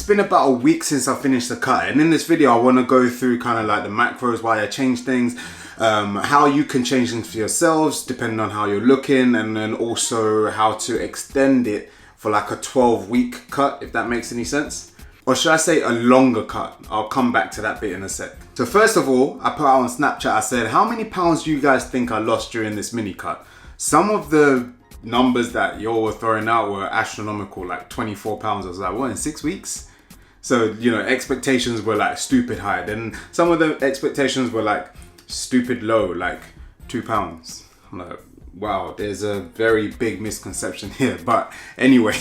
been about a week since I finished the cut, and in this video I want to go through kind of like the macros, why I changed things, how you can change things for yourselves depending on how you're looking, and then also how to extend it for like a 12-week cut, if that makes any sense. Or should I say a longer cut? I'll come back to that bit in a sec. So first of all, I put out on Snapchat, I said, how many pounds do you guys think I lost during this mini cut? Some of the numbers that y'all were throwing out were astronomical, like 24 pounds. I was like, what, in 6 weeks? So, you know, expectations were like stupid high. Then some of the expectations were like stupid low, like 2 pounds. I'm like, wow, there's a very big misconception here. But anyway,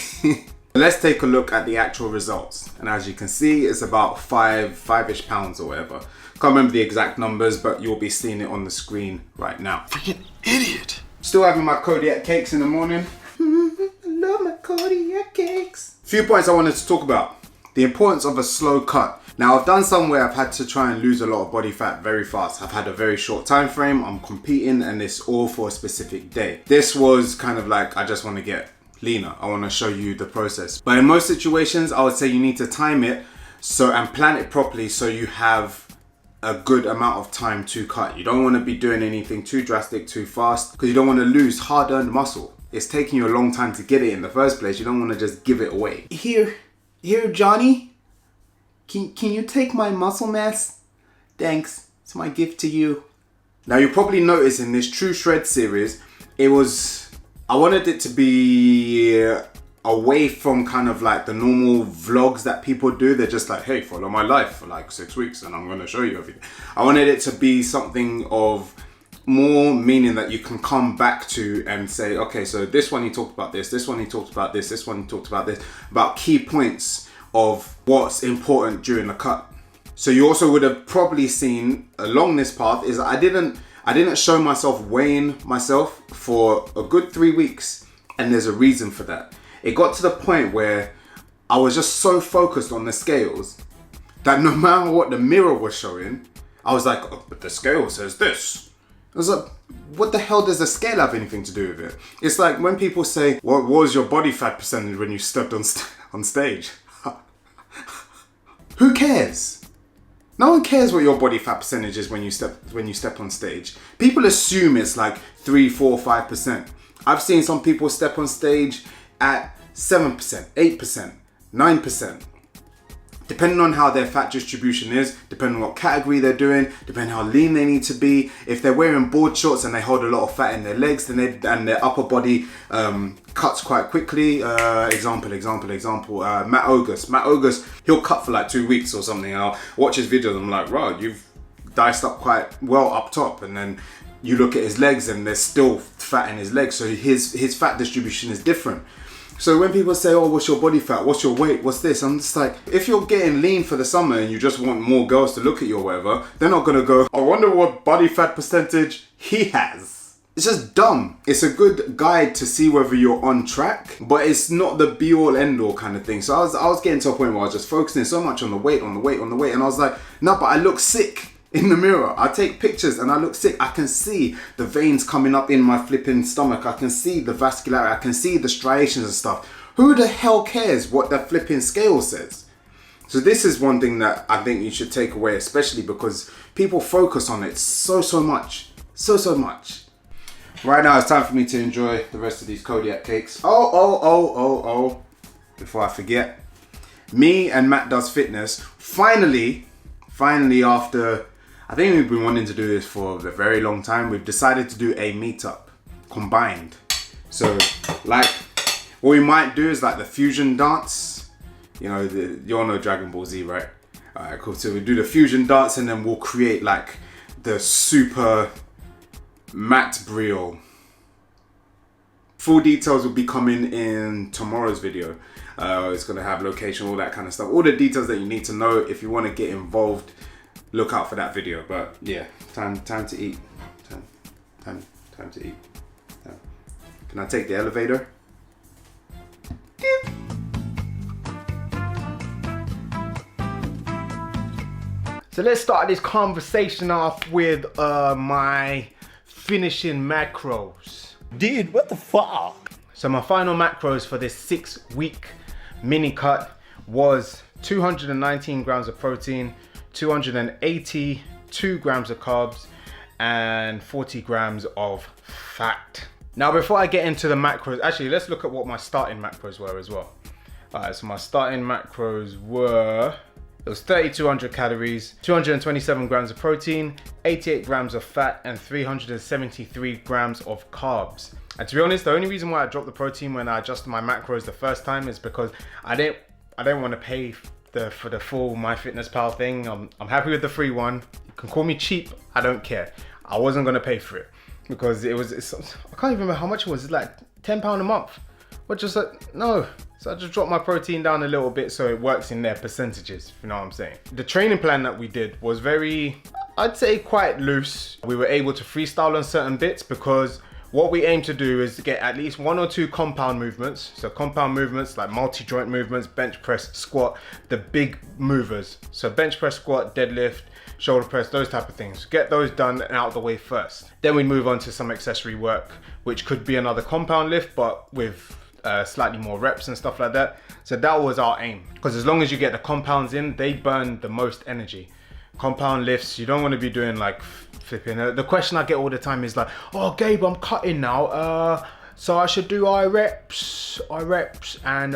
let's take a look at the actual results. And as you can see, it's about five-ish pounds or whatever. Can't remember the exact numbers, but you'll be seeing it on the screen right now. Freaking idiot. Still having my Kodiak cakes in the morning. I love my Kodiak cakes. Few points I wanted to talk about. The importance of a slow cut. Now, I've done some where I've had to try and lose a lot of body fat very fast. I've had a very short time frame, I'm competing, and it's all for a specific day. This was kind of like, I just want to get leaner. I want to show you the process. But in most situations, I would say you need to time it and plan it properly so you have a good amount of time to cut. You don't want to be doing anything too drastic too fast because you don't want to lose hard-earned muscle. It's taking you a long time to get it in the first place. You don't want to just give it away. Here Johnny, can you take my muscle mass? Thanks, it's my gift to you. Now you'll probably notice in this True Shredz series, I wanted it to be away from kind of like the normal vlogs that people do. They're just like, hey, follow my life for like 6 weeks and I'm going to show you everything. I wanted it to be something of more meaning that you can come back to and say, okay, so this one he talked about this one he talked about this one he talked about this, about key points of what's important during the cut. So you also would have probably seen along this path is I didn't show myself weighing myself for a good 3 weeks, and there's a reason for that. It got to the point where I was just so focused on the scales that no matter what the mirror was showing, I was like, oh, but the scale says this. I was like, what the hell does the scale have anything to do with it? It's like when people say, what was your body fat percentage when you stepped on stage? Who cares? No one cares what your body fat percentage is when you step on stage. People assume it's like 3, 4, 5%. I've seen some people step on stage at 7%, 8%, 9%. Depending on how their fat distribution is, depending on what category they're doing, depending how lean they need to be. If they're wearing board shorts and they hold a lot of fat in their legs, then and their upper body cuts quite quickly. Example, Matt Ogus, he'll cut for like 2 weeks or something, and I'll watch his videos and I'm like, wow, you've diced up quite well up top. And then you look at his legs and there's still fat in his legs, so his fat distribution is different. So when people say, oh, what's your body fat? What's your weight? What's this? I'm just like, if you're getting lean for the summer and you just want more girls to look at you or whatever, they're not gonna go, I wonder what body fat percentage he has. It's just dumb. It's a good guide to see whether you're on track, but it's not the be all end all kind of thing. So I was getting to a point where I was just focusing so much on the weight, and I was like, no, but I look sick. In the mirror, I take pictures and I look sick. I can see the veins coming up in my flipping stomach. I can see the vascularity. I can see the striations and stuff. Who the hell cares what the flipping scale says? So this is one thing that I think you should take away, especially because people focus on it so much. Right now it's time for me to enjoy the rest of these Kodiak cakes. Oh, before I forget. Me and Matt Does Fitness finally after, I think we've been wanting to do this for a very long time, we've decided to do a meetup combined. So like what we might do is like the fusion dance. You know, you all know Dragon Ball Z, right? Alright, cool. So we do the fusion dance and then we'll create like the super Matt Briel. Full details will be coming in tomorrow's video. It's gonna have location, all that kind of stuff. All the details that you need to know if you want to get involved. Look out for that video. But yeah, time to eat. Time to eat. Can I take the elevator? So let's start this conversation off with my finishing macros. Dude, what the fuck? So my final macros for this 6-week mini cut was 219 grams of protein, 282 grams of carbs, and 40 grams of fat. Now, before I get into the macros, actually, let's look at what my starting macros were as well. All right, so my starting macros were, it was 3,200 calories, 227 grams of protein, 88 grams of fat, and 373 grams of carbs. And to be honest, the only reason why I dropped the protein when I adjusted my macros the first time is because I didn't want to pay for the full MyFitnessPal thing. I'm happy with the free one. You can call me cheap, I don't care. I wasn't gonna pay for it because I can't even remember how much it was. It's like £10 a month. But just like, no. So I just dropped my protein down a little bit so it works in their percentages, if you know what I'm saying. The training plan that we did was very, I'd say quite loose. We were able to freestyle on certain bits because what we aim to do is to get at least 1 or 2 compound movements. So compound movements like multi-joint movements, bench press, squat, the big movers. So bench press, squat, deadlift, shoulder press, those type of things. Get those done and out of the way first. Then we move on to some accessory work, which could be another compound lift, but with slightly more reps and stuff like that. So that was our aim, because as long as you get the compounds in, they burn the most energy. Compound lifts, you don't want to be doing like flipping. The question I get all the time is like, oh Gabe, I'm cutting now, so I should do I reps and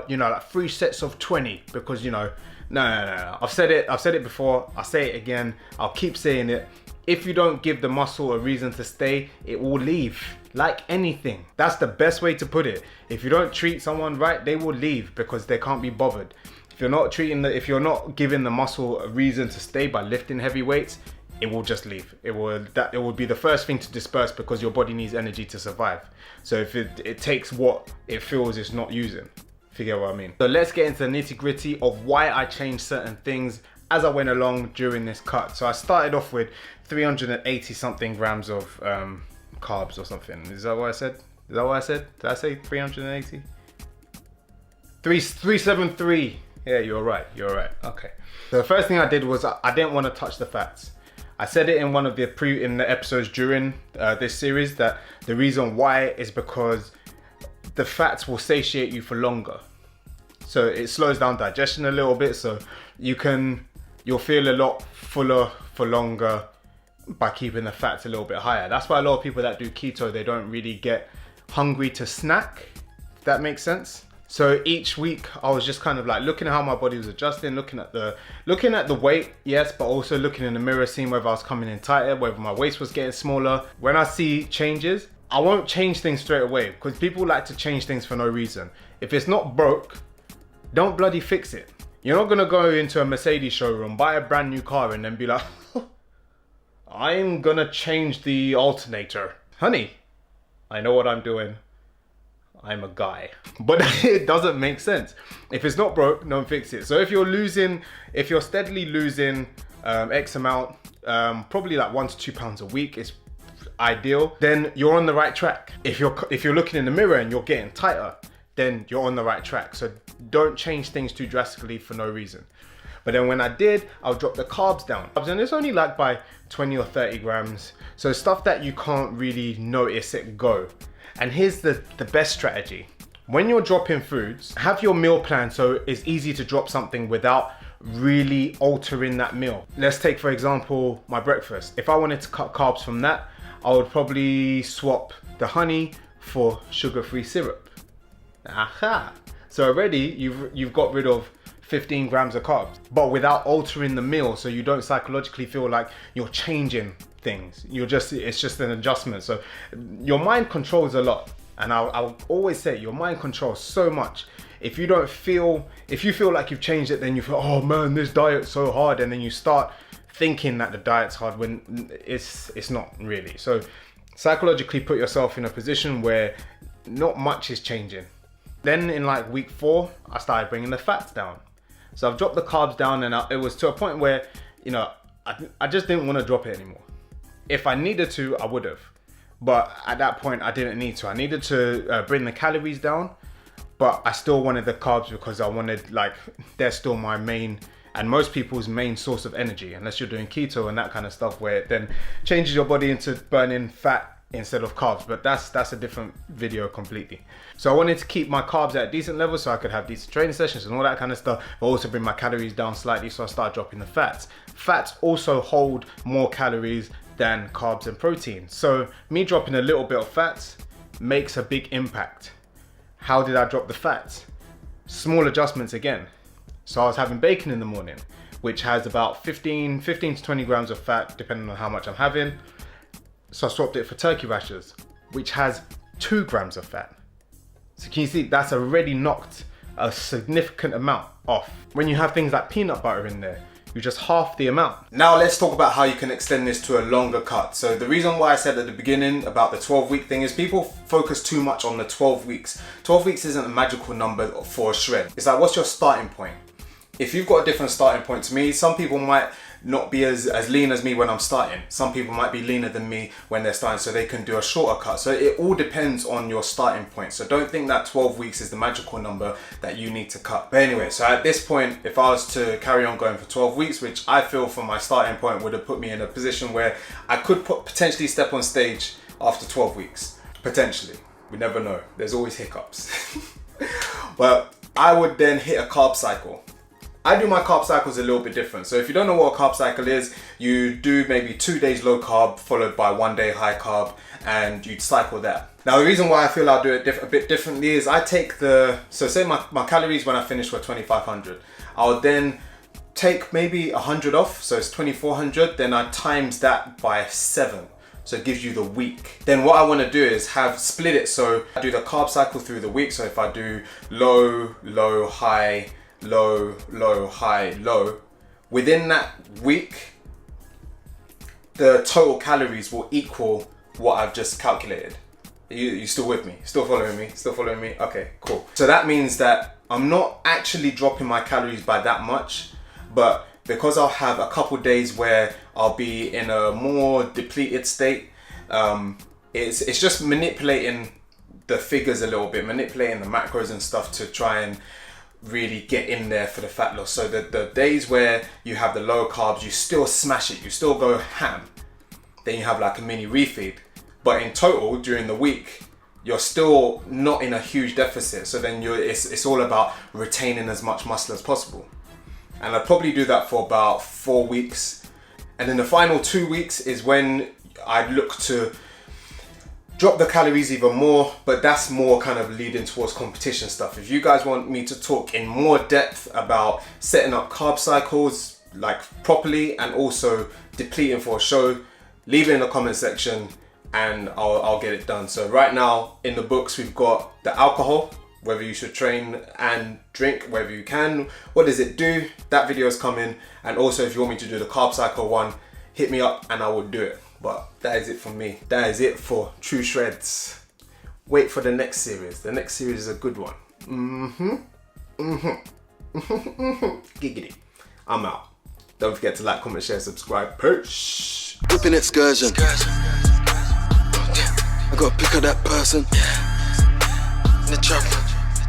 you know, like 3 sets of 20, because you know, no. I've said it before, I'll say it again, I'll keep saying it. If you don't give the muscle a reason to stay, it will leave. Like anything. That's the best way to put it. If you don't treat someone right, they will leave because they can't be bothered. If you're not giving the muscle a reason to stay by lifting heavy weights, it will just leave. It will be the first thing to disperse because your body needs energy to survive. So if it takes what it feels it's not using. If you get what I mean. So let's get into the nitty-gritty of why I changed certain things as I went along during this cut. So I started off with 380 something grams of carbs or something. Is that what I said? Did I say 380? 373. Yeah, you're right. Okay. So the first thing I did was I didn't want to touch the fats. I said it in one of the episodes during this series that the reason why is because the fats will satiate you for longer. So it slows down digestion a little bit, so you'll feel a lot fuller for longer by keeping the fats a little bit higher. That's why a lot of people that do keto, they don't really get hungry to snack, if that makes sense. So each week I was just kind of like looking at how my body was adjusting, looking at the weight, yes, but also looking in the mirror, seeing whether I was coming in tighter, whether my waist was getting smaller. When I see changes, I won't change things straight away because people like to change things for no reason. If it's not broke, don't bloody fix it. You're not gonna go into a Mercedes showroom, buy a brand new car and then be like, I'm gonna change the alternator. Honey, I know what I'm doing. I'm a guy. But it doesn't make sense. If it's not broke, don't fix it. So if you're steadily losing X amount, probably like 1 to 2 pounds a week is ideal, then you're on the right track. If you're looking in the mirror and you're getting tighter, then you're on the right track. So don't change things too drastically for no reason. But then when I did, I'll drop the carbs down. And it's only like by 20 or 30 grams. So stuff that you can't really notice it go. And here's the best strategy. When you're dropping foods, have your meal plan so it's easy to drop something without really altering that meal. Let's take, for example, my breakfast. If I wanted to cut carbs from that, I would probably swap the honey for sugar-free syrup. Aha! So already you've got rid of 15 grams of carbs, but without altering the meal, so you don't psychologically feel like you're changing things. It's just an adjustment. So your mind controls a lot, and I'll always say your mind controls so much. If you feel like you've changed it, then you feel, oh man, this diet's so hard, and then you start thinking that the diet's hard when it's not really. So psychologically put yourself in a position where not much is changing. Then in like week 4, I started bringing the fats down. So I've dropped the carbs down, and it was to a point where, you know, I just didn't want to drop it anymore. If I needed to, I would have. But at that point, I didn't need to. I needed to bring the calories down, but I still wanted the carbs because I wanted, like, they're still my main and most people's main source of energy, unless you're doing keto and that kind of stuff where it then changes your body into burning fat instead of carbs, but that's a different video completely. So I wanted to keep my carbs at a decent level so I could have decent training sessions and all that kind of stuff, but also bring my calories down slightly, so I started dropping the fats. Fats also hold more calories than carbs and protein, so me dropping a little bit of fats makes a big impact. How did I drop the fats? Small adjustments again. So I was having bacon in the morning, which has about 15 to 20 grams of fat, depending on how much I'm having. So I swapped it for turkey rashers, which has 2 grams of fat. So can you see, that's already knocked a significant amount off. When you have things like peanut butter in there, you just half the amount. Now let's talk about how you can extend this to a longer cut. So the reason why I said at the beginning about the 12-week thing is people focus too much on the 12 weeks. 12 weeks isn't a magical number for a shred. It's like, what's your starting point? If you've got a different starting point to me, some people might not be as lean as me when I'm starting. Some people might be leaner than me when they're starting, so they can do a shorter cut. So it all depends on your starting point. So don't think that 12 weeks is the magical number that you need to cut. But anyway, so at this point, if I was to carry on going for 12 weeks, which I feel from my starting point would have put me in a position where I could potentially step on stage after 12 weeks. Potentially. We never know. There's always hiccups. But I would then hit a carb cycle. I do my carb cycles a little bit different. So if you don't know what a carb cycle is, you do maybe 2 days low carb followed by 1 day high carb, and you'd cycle that. Now the reason why I feel I'll do it a bit differently is I take so say my calories when I finish were 2,500. I'll then take maybe 100 off, so it's 2,400, then I times that by 7. So it gives you the week. Then what I want to do is split it, so I do the carb cycle through the week. So if I do low, low, high, low, low, high, low, within that week, the total calories will equal what I've just calculated. You still with me? Still following me? Still following me? Okay, cool. So that means that I'm not actually dropping my calories by that much, but because I'll have a couple days where I'll be in a more depleted state, it's just manipulating the figures a little bit, manipulating the macros and stuff to try and really get in there for the fat loss. So the days where you have the low carbs, you still smash it, you still go ham. Then you have like a mini refeed. But in total, during the week, you're still not in a huge deficit. So then it's all about retaining as much muscle as possible. And I'd probably do that for about 4 weeks. And then the final 2 weeks is when I'd look to drop the calories even more, but that's more kind of leading towards competition stuff. If you guys want me to talk in more depth about setting up carb cycles like properly and also depleting for a show, leave it in the comment section and I'll get it done. So right now in the books we've got the alcohol, whether you should train and drink, whether you can, what does it do? That video is coming. And also if you want me to do the carb cycle one, hit me up and I will do it. But that is it from me. That is it for True Shredz. Wait for the next series. The next series is a good one. Giggity. I'm out. Don't forget to like, comment, share, subscribe. Peace. Whipping excursion. I gotta pick up that person. In the trap.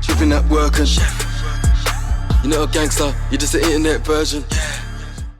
Whipping that working. You're not a gangster, you're just an internet version.